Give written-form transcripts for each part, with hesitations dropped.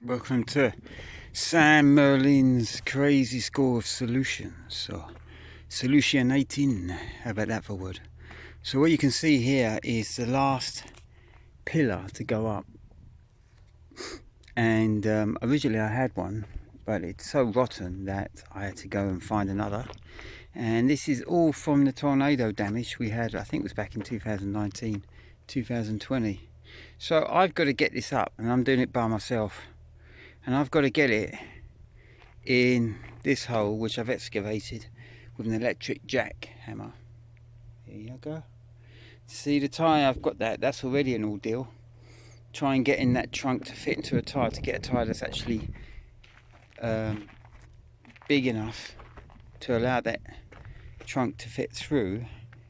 Welcome to Sam Merlin's crazy score of solutions, or solutionating, how about that for a word? So what you can see here is the last pillar to go up, and originally I had one, but it's so rotten that I had to go and find another. And this is all from the tornado damage we had, I think it was back in 2019, 2020. So I've got to get this up, and I'm doing it by myself. And I've got to get it in this hole, which I've excavated with an electric jack hammer. Here you go. See the tyre, I've got that. That's already an ordeal. Try and get in that trunk to fit into a tyre, to get a tyre that's actually big enough to allow that trunk to fit through.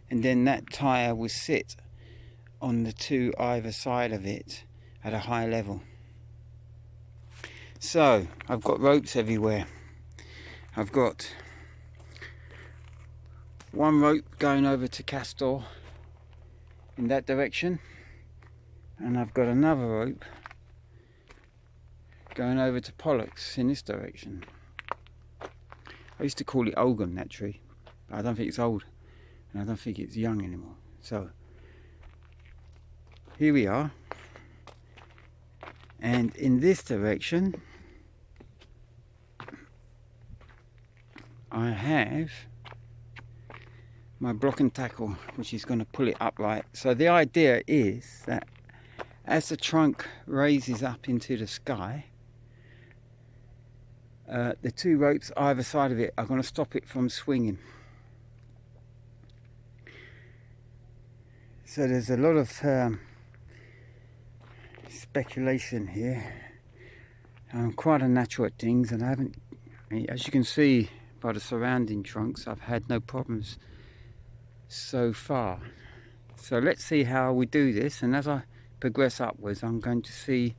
And then that tyre will sit on the two either side of it at a high level. So I've got ropes everywhere. I've got one rope going over to Castor in that direction, and I've got another rope going over to Pollux in this direction. I used to call it Ogham, that tree, but I don't think it's old and I don't think it's young anymore. So here we are, and in this direction I have my block and tackle, which is going to pull it upright. So the idea is that as the trunk raises up into the sky, the two ropes either side of it are going to stop it from swinging. So there's a lot of speculation here. I'm quite unnatural at things, and I haven't, as you can see by the surrounding trunks, I've had no problems so far. So let's see how we do this, and as I progress upwards I'm going to see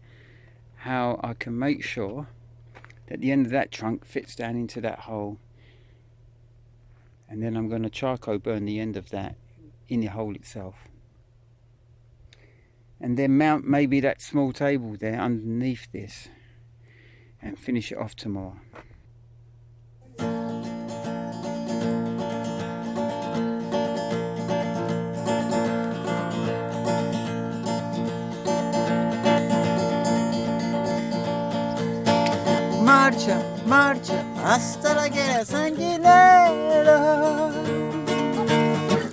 how I can make sure that the end of that trunk fits down into that hole, and then I'm going to charcoal burn the end of that in the hole itself, and then mount maybe that small table there underneath this and finish it off tomorrow. Marcha, marcha, hasta la guerra sanguinera.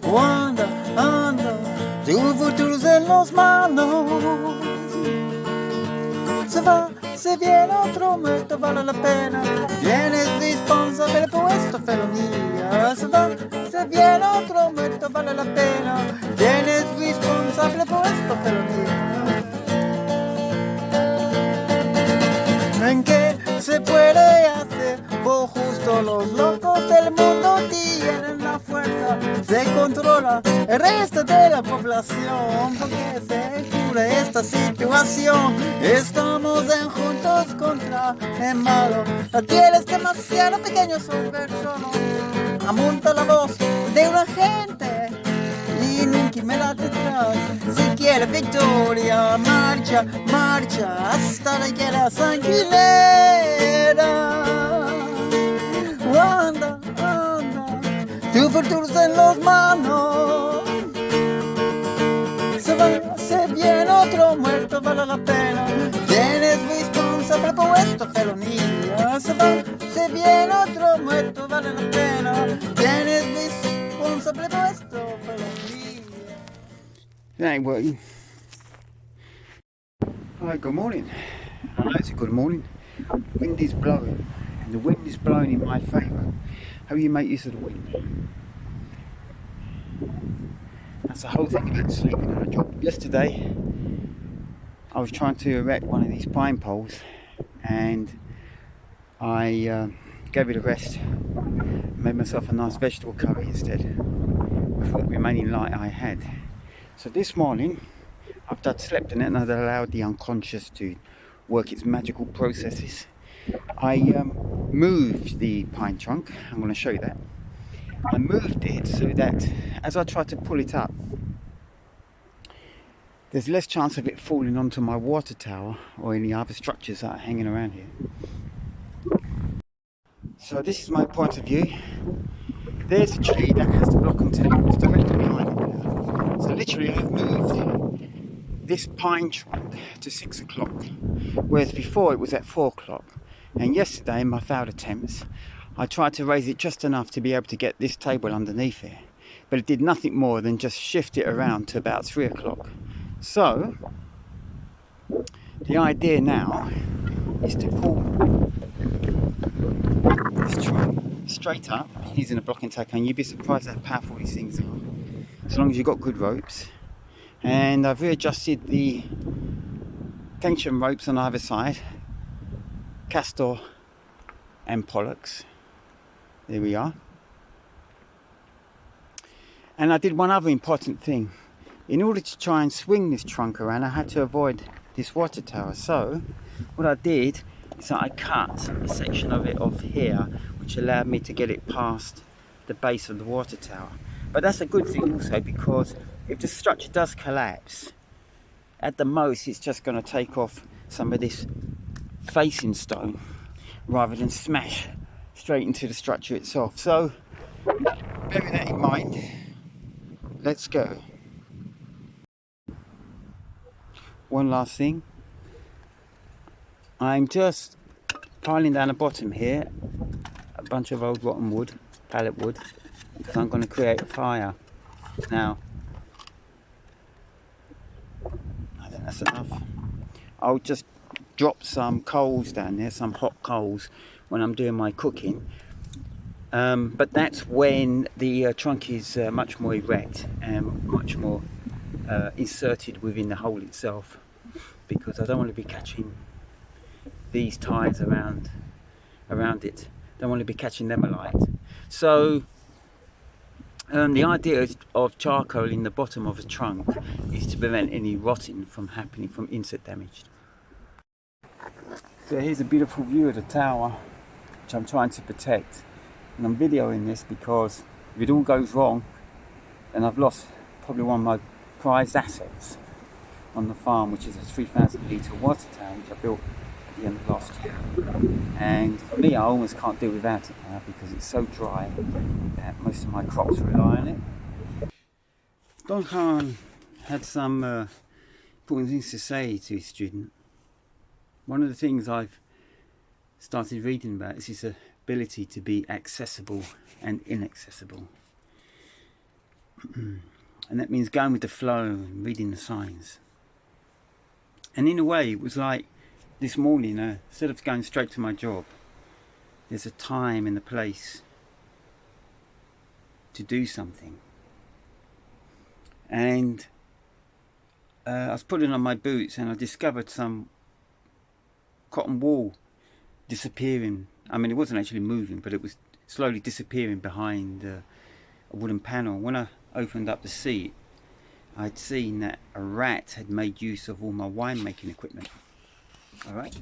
Anda, anda, tu futuro en las manos. Se va, se viene otro muerto, vale la pena. Tienes responsable por esta felonía. Se va, se viene otro muerto, vale la pena. Tienes responsable por esta felonía. ¿En qué se puede hacer? Por justo los locos del mundo tienen la fuerza. Se controla el resto de la población, porque se cura esta situación. Estamos en juntos contra el malo. La tierra es demasiado pequeño sobre solo. Amonta la voz de una gente y nunca me la detrás. Si quiere victoria, marcha, marcha hasta la guerra sanguinera. Anda, anda, tu futuro en las manos. Se va, se viene otro muerto, vale la pena. Tienes responsable por esta felonía. Se va, se viene otro muerto, vale la pena. Tienes responsable por esta felonía. That ain't working. Alright, good morning. I know it's a good morning. Wind is blowing, and the wind is blowing in my favour. How you make use of the wind? That's the whole thing about sleeping on a job. Yesterday I was trying to erect one of these pine poles, and I gave it a rest, made myself a nice vegetable curry instead with what remaining light I had. So this morning, after I'd slept in it and I'd allowed the unconscious to work its magical processes, I moved the pine trunk. I'm going to show you that. I moved it so that as I tried to pull it up, there's less chance of it falling onto my water tower or any other structures that are hanging around here. So this is my point of view. There's a tree that has the block and tables directly behind it now. So literally I've moved this pine trunk to 6 o'clock, whereas before it was at 4 o'clock. And yesterday in my failed attempts, I tried to raise it just enough to be able to get this table underneath it. But it did nothing more than just shift it around to about 3 o'clock. So the idea now is to pull this trunk straight up using a block and tackle, and you'd be surprised how powerful these things are, as long as you've got good ropes. And I've readjusted the tension ropes on either side, castor and pollux. There we are. And I did one other important thing. In order to try and swing this trunk around, I had to avoid this water tower. So what I did is that I cut a section of it off here, which allowed me to get it past the base of the water tower. But that's a good thing also, because if the structure does collapse, at the most it's just going to take off some of this facing stone rather than smash straight into the structure itself. So bearing that in mind, let's go. One last thing, I'm just piling down the bottom here a bunch of old rotten wood, pallet wood, because I'm going to create a fire. Now I think that's enough. I'll just drop some coals down there, some hot coals, when I'm doing my cooking. But that's when the trunk is much more erect and much more inserted within the hole itself, because I don't want to be catching these ties around it. Don't want to be catching them alight. So the idea of charcoal in the bottom of a trunk is to prevent any rotting from happening from insect damage. So here's a beautiful view of the tower, which I'm trying to protect. And I'm videoing this because if it all goes wrong, then I've lost probably one of my prized assets on the farm, which is a 3,000 litre water tower which I built at the end of last year. And for me, I almost can't do without it now, because it's so dry that most of my crops rely on it. Don Juan had some important things to say to his student. One of the things I've started reading about is his ability to be accessible and inaccessible. And that means going with the flow and reading the signs. And in a way, it was like this morning, instead of going straight to my job, there's a time and a place to do something. And I was putting on my boots and I discovered some cotton wool disappearing. I mean, it wasn't actually moving, but it was slowly disappearing behind a wooden panel. When I opened up the seat, I'd seen that a rat had made use of all my winemaking equipment. Alright?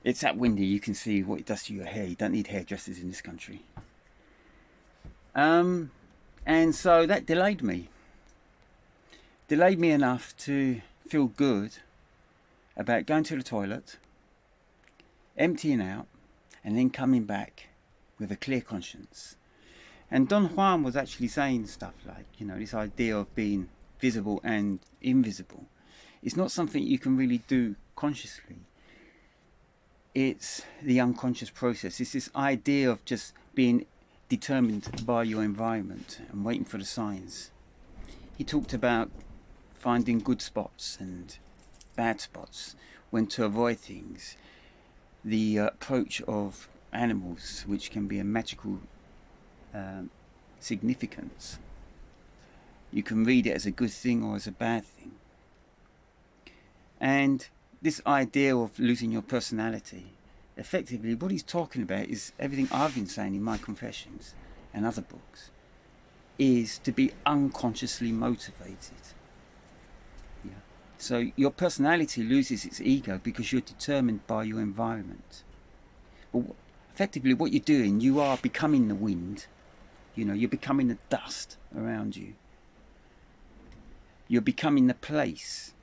It's that windy, you can see what it does to your hair. You don't need hairdressers in this country. And so that delayed me. Delayed me enough to feel good about going to the toilet, emptying out, and then coming back with a clear conscience. And Don Juan was actually saying stuff like, you know, this idea of being visible and invisible. It's not something you can really do consciously. It's the unconscious process. It's this idea of just being determined by your environment and waiting for the signs. He talked about finding good spots and bad spots, when to avoid things, the approach of animals, which can be a magical significance. You can read it as a good thing or as a bad thing. And this idea of losing your personality, effectively what he's talking about is everything I've been saying in my confessions and other books, is to be unconsciously motivated. Yeah. So your personality loses its ego because you're determined by your environment. But effectively what you're doing, you are becoming the wind. You know, you're becoming the dust around you. you're becoming the place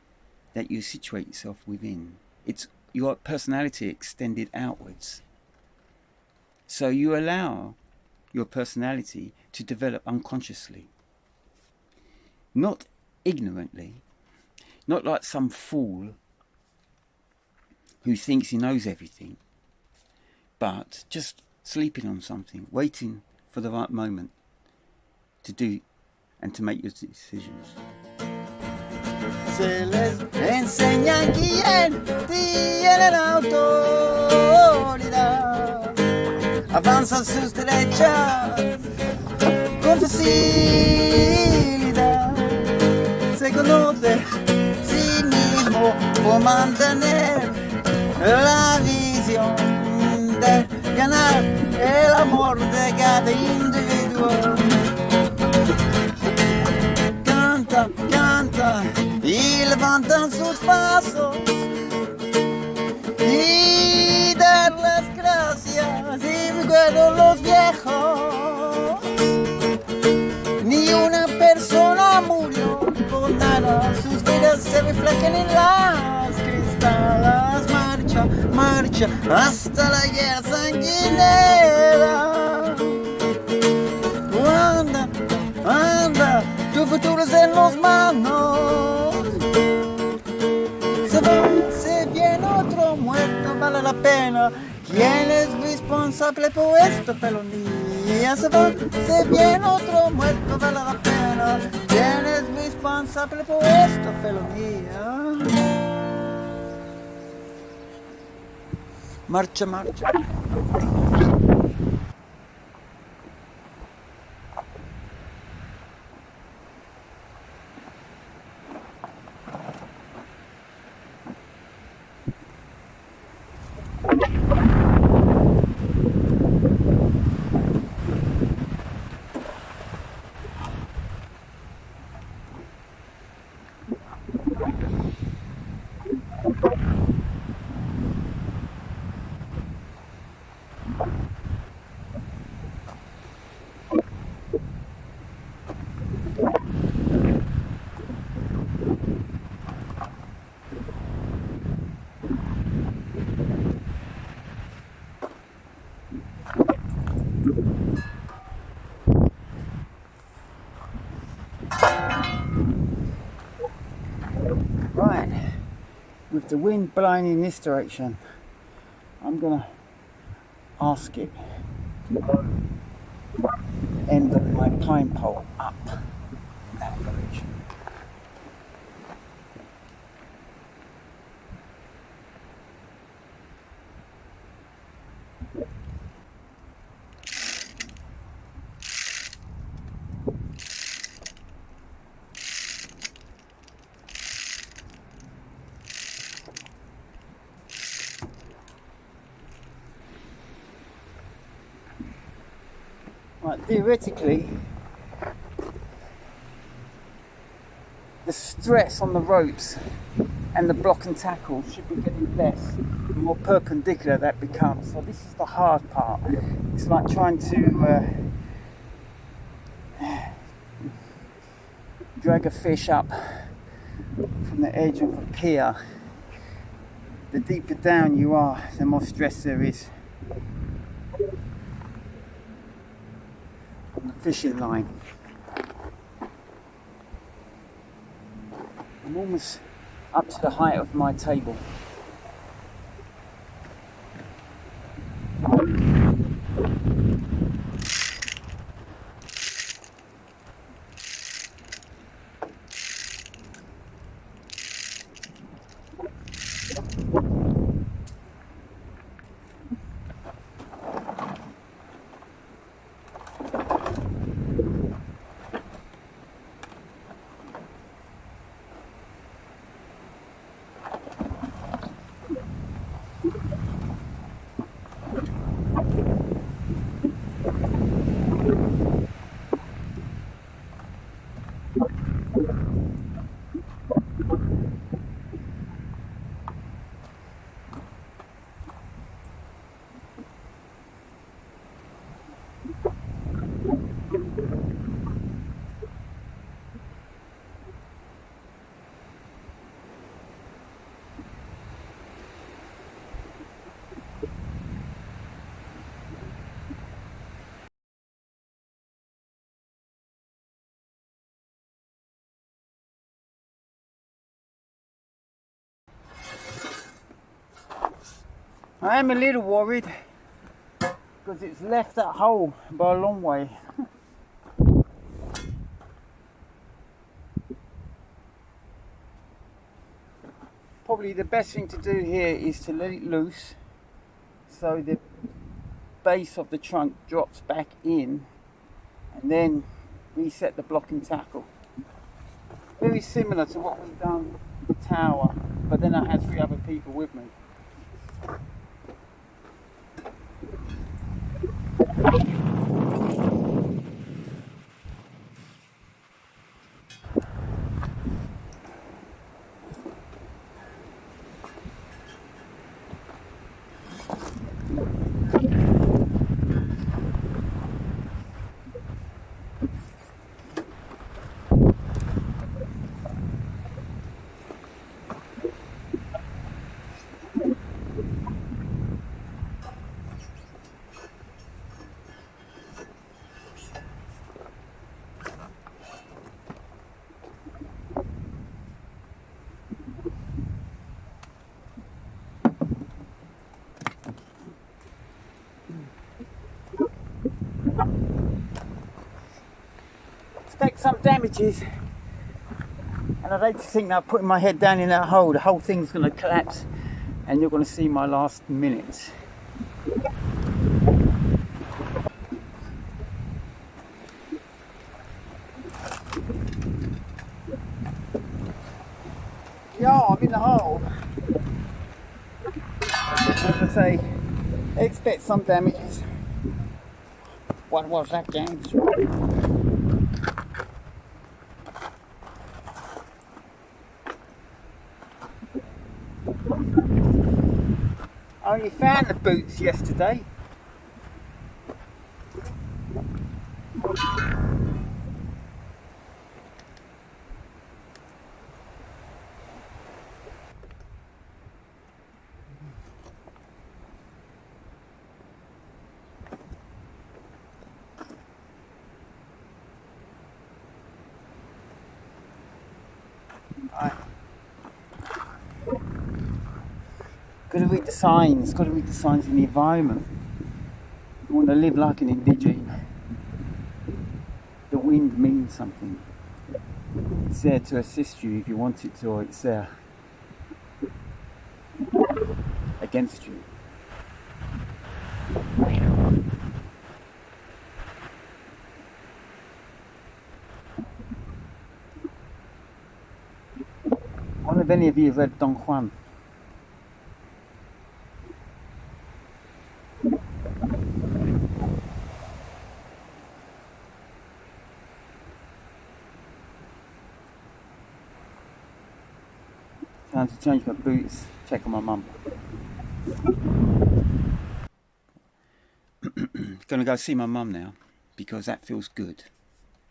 that you situate yourself within. It's your personality extended outwards. So you allow your personality to develop unconsciously. Not ignorantly, not like some fool who thinks he knows everything, but just sleeping on something, waiting for the right moment to do and to make your decisions. Se les enseña quién tiene la autoridad, avanza sus derechas con facilidad, se conoce sí mismo por mantener la visión de ganar el amor de cada individuo. Canta, canta y levantan sus pasos y dar las gracias y recuerdo los viejos. Ni una persona murió por nada, sus vidas se reflejan en las cristalas. Marcha, marcha hasta la guerra sanguinera. Anda, anda, tu futuro es en los manos. Se viene otro muerto, vale la pena. ¿Quién es responsable por esta felonía? Se viene otro muerto, vale la pena. ¿Quién es responsable por esta felonía? Marcha, marcha. Right, with the wind blowing in this direction, I'm gonna ask it to blow the end of my pine pole up that direction. Right, theoretically, the stress on the ropes and the block and tackle should be getting less the more perpendicular that becomes. So this is the hard part. It's like trying to drag a fish up from the edge of a pier. The deeper down you are, the more stress there is on the fishing line. I'm almost up to the height of my table. I am a little worried because it's left that hole by a long way. Probably the best thing to do here is to let it loose so the base of the trunk drops back in, and then reset the block and tackle. Very similar to what we've done with the tower, but then I had 3 other people with me. Expect some damages, and I'd hate to think that putting my head down in that hole, the whole thing's going to collapse and you're going to see my last minutes. Yeah, I'm in the hole. As I say, expect some damages. What was that, James? I only found the boots yesterday. Got to read the signs, got to read the signs in the environment. You want to live like an indigene. The wind means something. It's there to assist you if you want it to, or it's there against you. I wonder if any of you have read Don Juan. Time to change my boots, check on my mum. Gonna go see my mum now, because that feels good.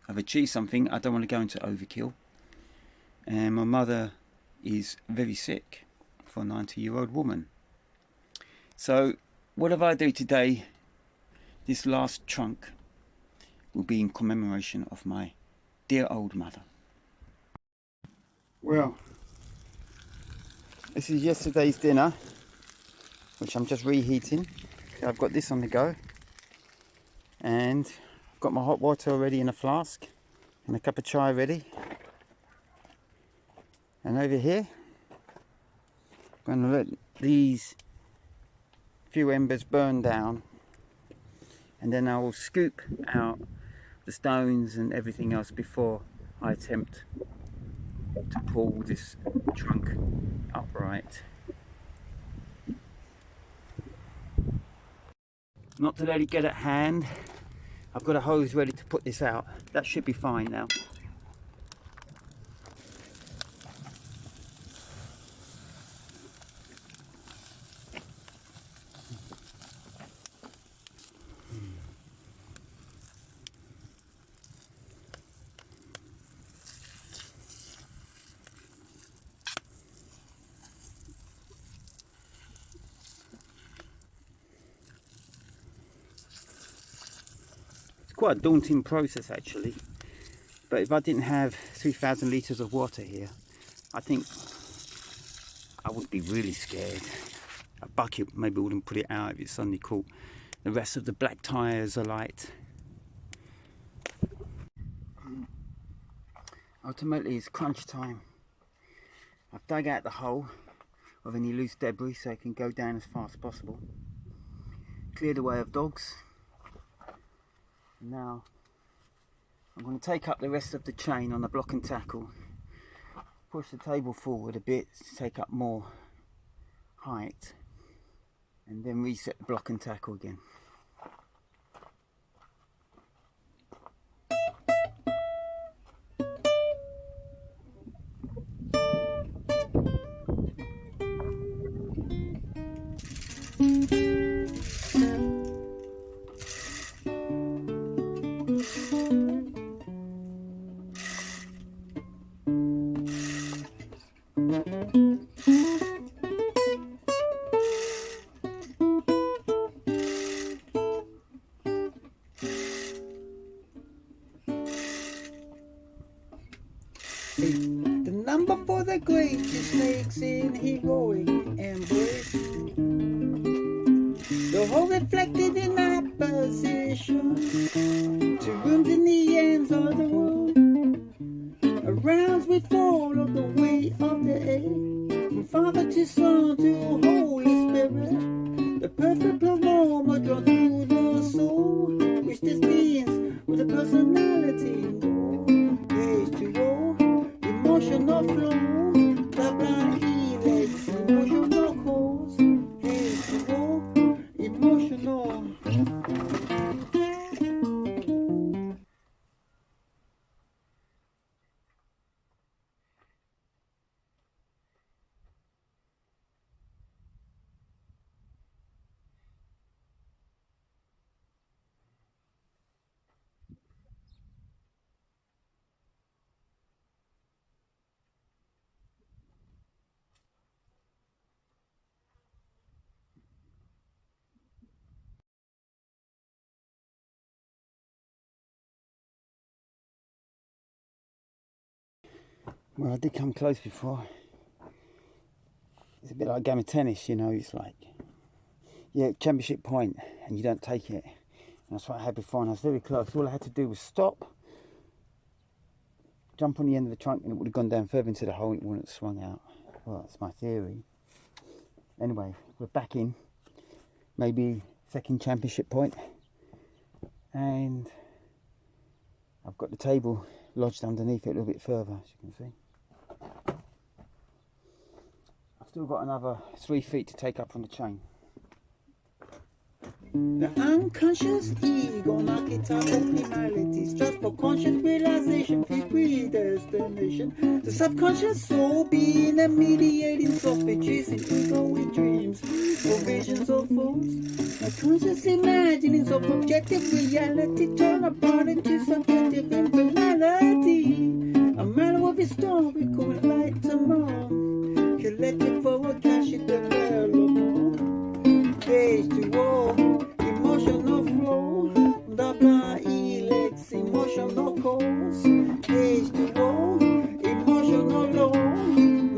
I've achieved something, I don't want to go into overkill. And my mother is very sick for a 90-year-old woman. So, whatever I do today, this last trunk will be in commemoration of my dear old mother. Well, this is yesterday's dinner, which I'm just reheating. So I've got this on the go, and I've got my hot water already in a flask, and a cup of chai ready. And over here, I'm going to let these few embers burn down, and then I will scoop out the stones and everything else before I attempt to pull this trunk upright. Not to let it get at hand, I've got a hose ready to put this out. That should be fine now. Quite a daunting process actually, but if I didn't have 3,000 litres of water here, I think I would be really scared. a bucket maybe wouldn't put it out if it suddenly caught. The rest of the black tyres are light. Ultimately it's crunch time. I've dug out the hole of any loose debris so it can go down as fast as possible. Cleared the way of dogs. Now I'm going to take up the rest of the chain on the block and tackle, push the table forward a bit to take up more height, and then reset the block and tackle again. The number for the greatest snakes in heroic embrace. The whole reflected in that position. Two rooms in the ends of the room. Around with all of the weight of the air. From Father to Son to Holy Spirit. The perfect aroma drawn through the soul. Which this beings with a personality. H2O. Emotional flow, blah blah helix, emotional cause, H2O, emotional. Well, I did come close before. It's a bit like a game of tennis, you know, it's like, yeah, championship point, and you don't take it. And that's what I had before, and I was very close. All I had to do was stop, jump on the end of the trunk, and it would have gone down further into the hole, and it wouldn't have swung out. Well, that's my theory. Anyway, we're back in, maybe second championship point, and I've got the table lodged underneath it a little bit further, as you can see. I've still got another 3 feet to take up on the chain. The unconscious ego, archetypal primalities, just for conscious realization, predestination. The subconscious soul being a mediating sophages in egoic dreams, or visions of fools. A conscious imaginings of objective reality turn apart into subjective infernality. A matter of historical light tomorrow, collective for a cash development. H2O, emotional flow, double helix, emotional cause. H2O, emotional low,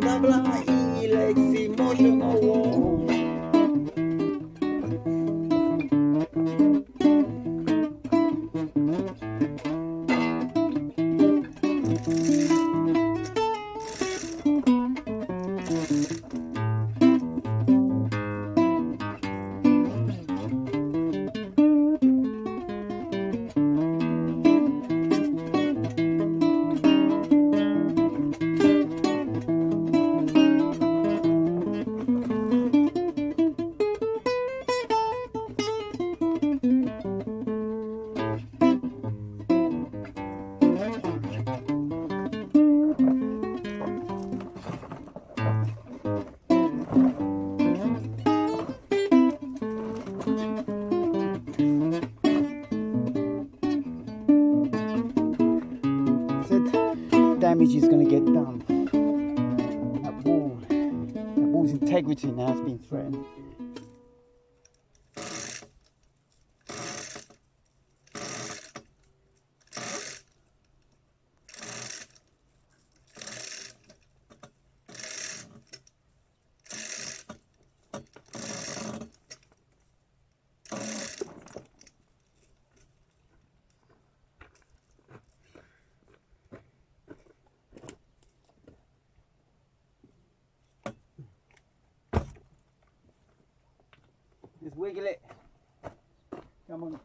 double helix, emotional wall. Damage is going to get done. That wall's integrity now has been threatened. wiggle it. Come on.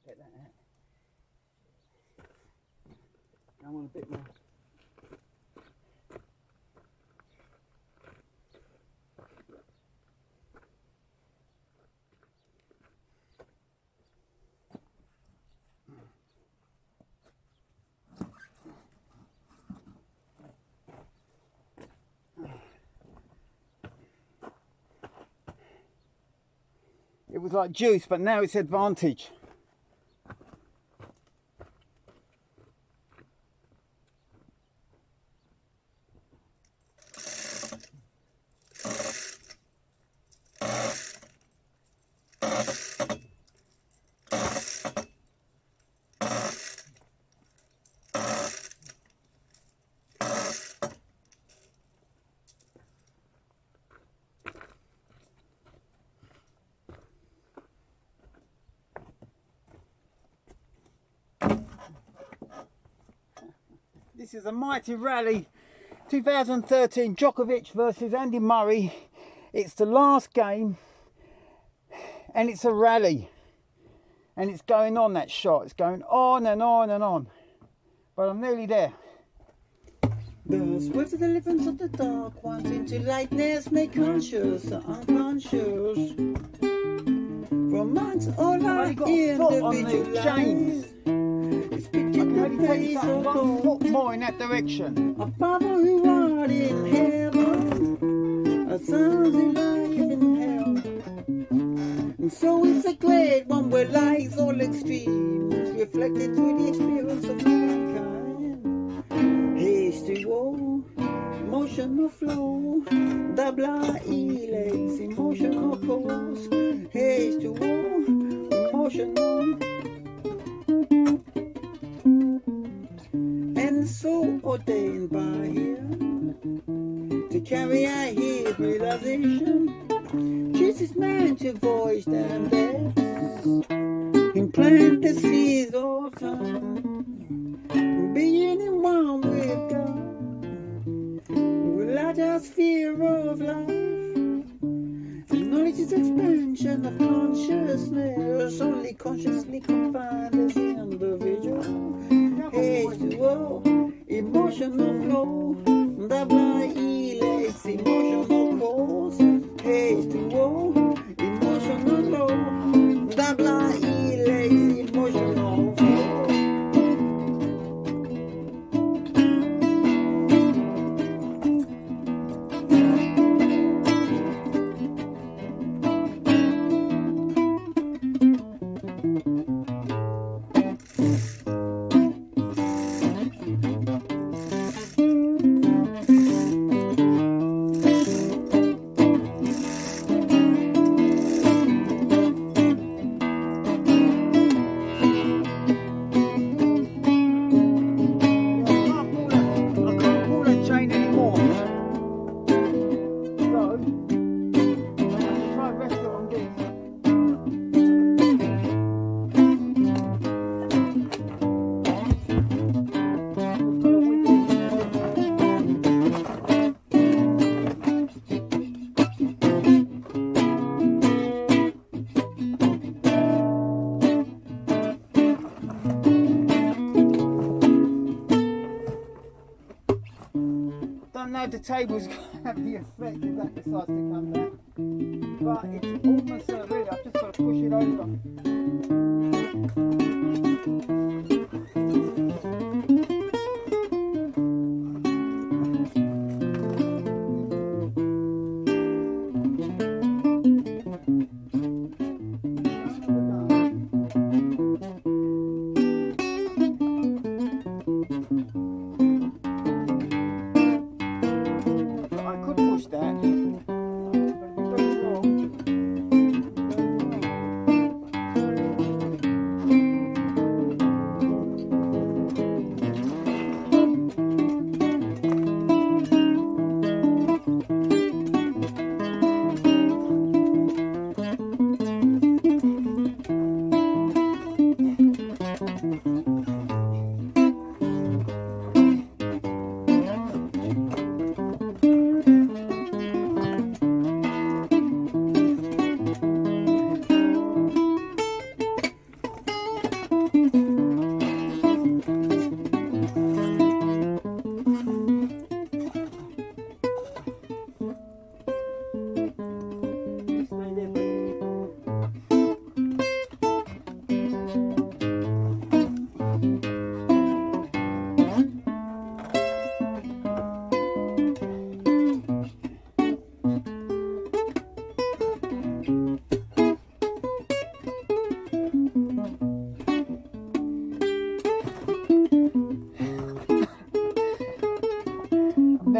Get that out. I want a bit more. It was like juice, but now it's advantage. This is a mighty rally, 2013 Djokovic versus Andy Murray. It's the last game and it's a rally and it's going on, that shot. It's going on and on and on, but I'm nearly there. The swift deliverance of the dark ones into lightness make conscious the unconscious. From minds all our individual chains. Take 1 foot more in that direction. A Father who art in heaven, a Son who lies in hell. And so it's a great one where lies all extremes, reflected through the experience of mankind. H2O, emotional flow, double E-legs, emotional cause. H2O, emotional. So ordained by him to carry out his realization. Jesus man to voice them death, implant the seeds of time, being in one with God, without our sphere of life. Knowledge is expansion of consciousness, only consciously confined as the individual. H2O, emotional flow, double E-legs, emotional cause. H2O, emotional flow, double E-legs, emotional flow. The table's going to have the effect if that decides to come back, but it's almost really, I've just got to push it over.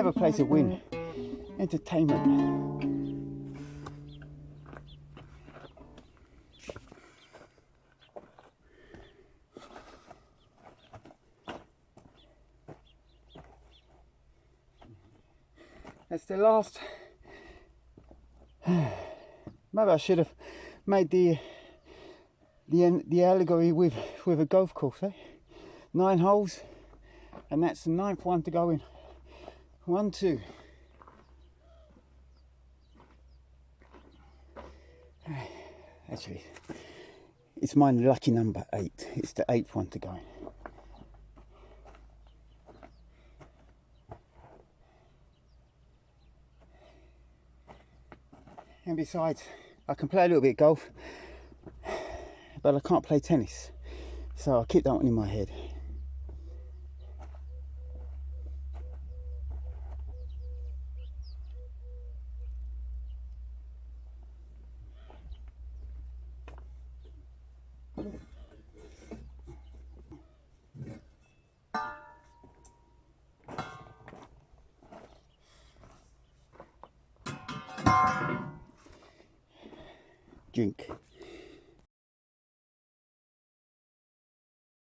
never place a win. Entertainment. That's the last. Maybe I should have made the allegory with a golf course, eh? 9 holes, and that's the 9th one to go in. 1, 2. Actually, it's my lucky number 8. It's the 8th one to go in. And besides, I can play a little bit of golf, but I can't play tennis, so I'll keep that one in my head. Drink.